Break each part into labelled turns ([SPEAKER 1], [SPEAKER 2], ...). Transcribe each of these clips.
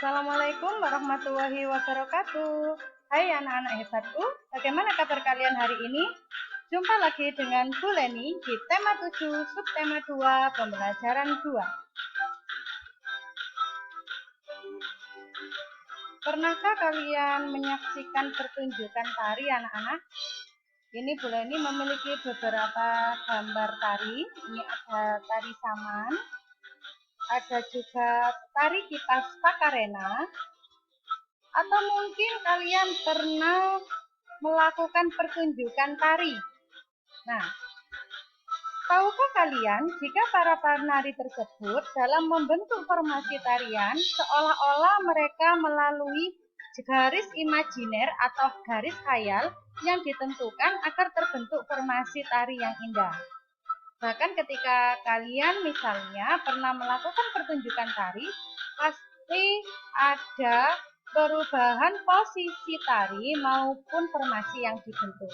[SPEAKER 1] Assalamualaikum warahmatullahi wabarakatuh. Hai anak-anak hebatku, bagaimana kabar kalian hari ini? Jumpa lagi dengan Bu Leni di tema 7, subtema 2, pembelajaran 2. Pernahkah kalian menyaksikan pertunjukan tari anak-anak? Ini Bu Leni memiliki beberapa gambar tari. Ini ada tari saman, ada juga tari kipas Pakarena, atau mungkin kalian pernah melakukan pertunjukan tari. Nah, tahukah kalian jika para penari tersebut dalam membentuk formasi tarian seolah-olah mereka melalui garis imajiner atau garis khayal yang ditentukan agar terbentuk formasi tari yang indah. Bahkan ketika kalian misalnya pernah melakukan pertunjukan tari, pasti ada perubahan posisi tari maupun formasi yang dibentuk.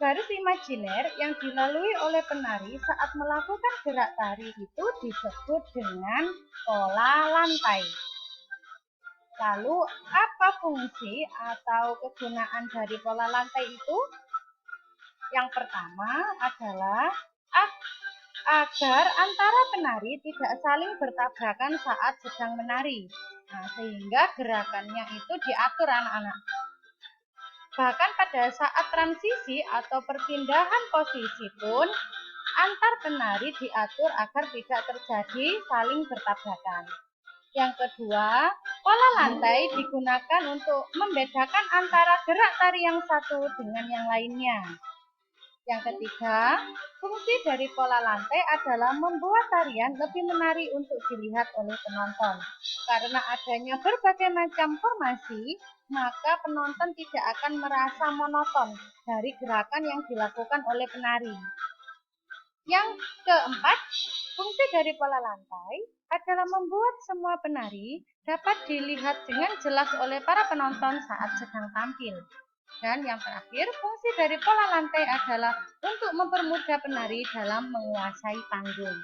[SPEAKER 1] Garis imajiner yang dilalui oleh penari saat melakukan gerak tari itu disebut dengan pola lantai. Lalu, apa fungsi atau kegunaan dari pola lantai itu? Yang pertama adalah agar antara penari tidak saling bertabrakan saat sedang menari. Nah, sehingga gerakannya itu diatur anak-anak. Bahkan pada saat transisi atau perpindahan posisi pun, antar penari diatur agar tidak terjadi saling bertabrakan. Yang kedua, pola lantai digunakan untuk membedakan antara gerak tari yang satu dengan yang lainnya. Yang ketiga, fungsi dari pola lantai adalah membuat tarian lebih menarik untuk dilihat oleh penonton. Karena adanya berbagai macam formasi, maka penonton tidak akan merasa monoton dari gerakan yang dilakukan oleh penari. Yang keempat, fungsi dari pola lantai adalah membuat semua penari dapat dilihat dengan jelas oleh para penonton saat sedang tampil. Dan yang terakhir, fungsi dari pola lantai adalah untuk mempermudah penari dalam menguasai panggung.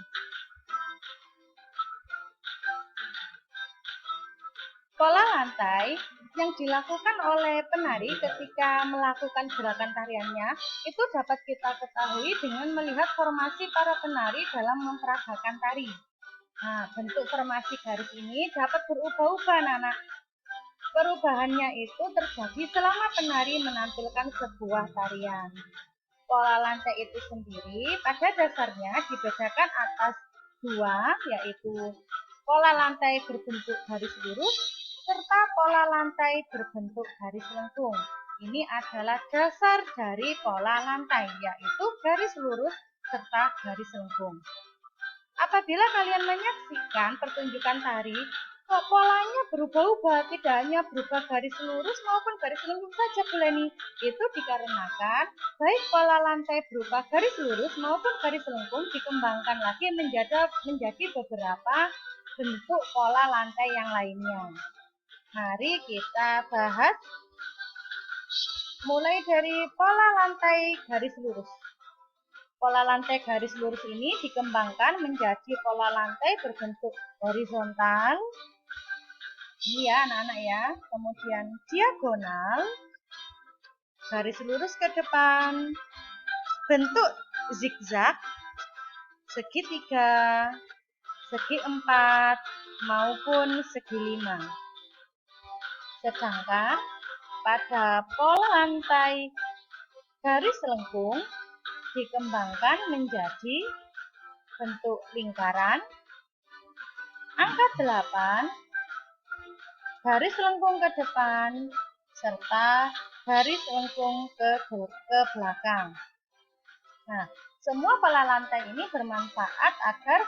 [SPEAKER 1] Pola lantai yang dilakukan oleh penari ketika melakukan gerakan tariannya itu dapat kita ketahui dengan melihat formasi para penari dalam memperagakan tari. Nah, bentuk formasi garis ini dapat berubah-ubah, anak-anak. Perubahannya itu terjadi selama penari menampilkan sebuah tarian. Pola lantai itu sendiri pada dasarnya dibedakan atas dua, yaitu pola lantai berbentuk garis lurus serta pola lantai berbentuk garis lengkung. Ini adalah dasar dari pola lantai, yaitu garis lurus serta garis lengkung. Apabila kalian menyaksikan pertunjukan tari, kok polanya berubah-ubah, tidak hanya berubah garis lurus maupun garis lengkung saja, Bu Leni. Itu dikarenakan baik pola lantai berupa garis lurus maupun garis lengkung dikembangkan lagi menjadi beberapa bentuk pola lantai yang lainnya. Mari kita bahas mulai dari pola lantai garis lurus. Pola lantai garis lurus ini dikembangkan menjadi pola lantai berbentuk horizontal. Ini ya anak-anak ya. Kemudian diagonal, garis lurus ke depan, bentuk zigzag, segitiga, segi empat, maupun segi lima. Sedangkan pada pola lantai garis lengkung dikembangkan menjadi bentuk lingkaran, angka 8, garis lengkung ke depan, serta garis lengkung ke belakang. Nah, semua pola lantai ini bermanfaat agar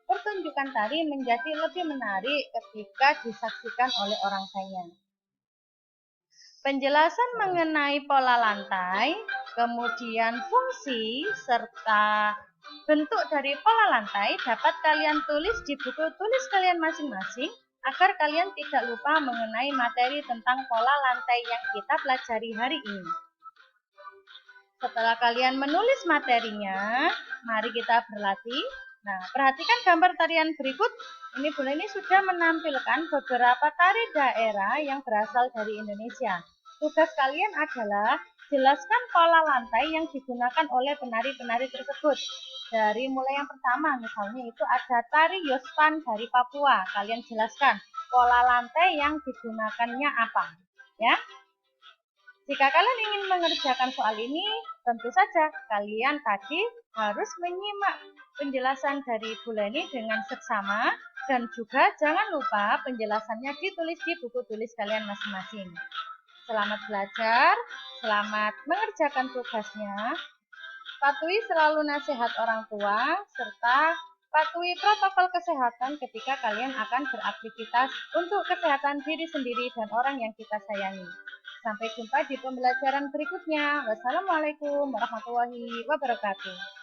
[SPEAKER 1] pertunjukan tari menjadi lebih menarik ketika disaksikan oleh orang banyak. Penjelasan mengenai pola lantai, kemudian fungsi, serta bentuk dari pola lantai dapat kalian tulis di buku tulis kalian masing-masing agar kalian tidak lupa mengenai materi tentang pola lantai yang kita pelajari hari ini. Setelah kalian menulis materinya, mari kita berlatih. Nah, perhatikan gambar tarian berikut. Ini Bu Leni sudah menampilkan beberapa tari daerah yang berasal dari Indonesia. Tugas kalian adalah jelaskan pola lantai yang digunakan oleh penari-penari tersebut. Dari mulai yang pertama, misalnya itu ada tari Yospan dari Papua. Kalian jelaskan pola lantai yang digunakannya apa. Ya. Jika kalian ingin mengerjakan soal ini, tentu saja kalian tadi harus menyimak penjelasan dari Bu Leni dengan seksama dan juga jangan lupa penjelasannya ditulis di buku tulis kalian masing-masing. Selamat belajar, selamat mengerjakan tugasnya, patuhi selalu nasihat orang tua, serta patuhi protokol kesehatan ketika kalian akan beraktivitas untuk kesehatan diri sendiri dan orang yang kita sayangi. Sampai jumpa di pembelajaran berikutnya. Wassalamualaikum warahmatullahi wabarakatuh.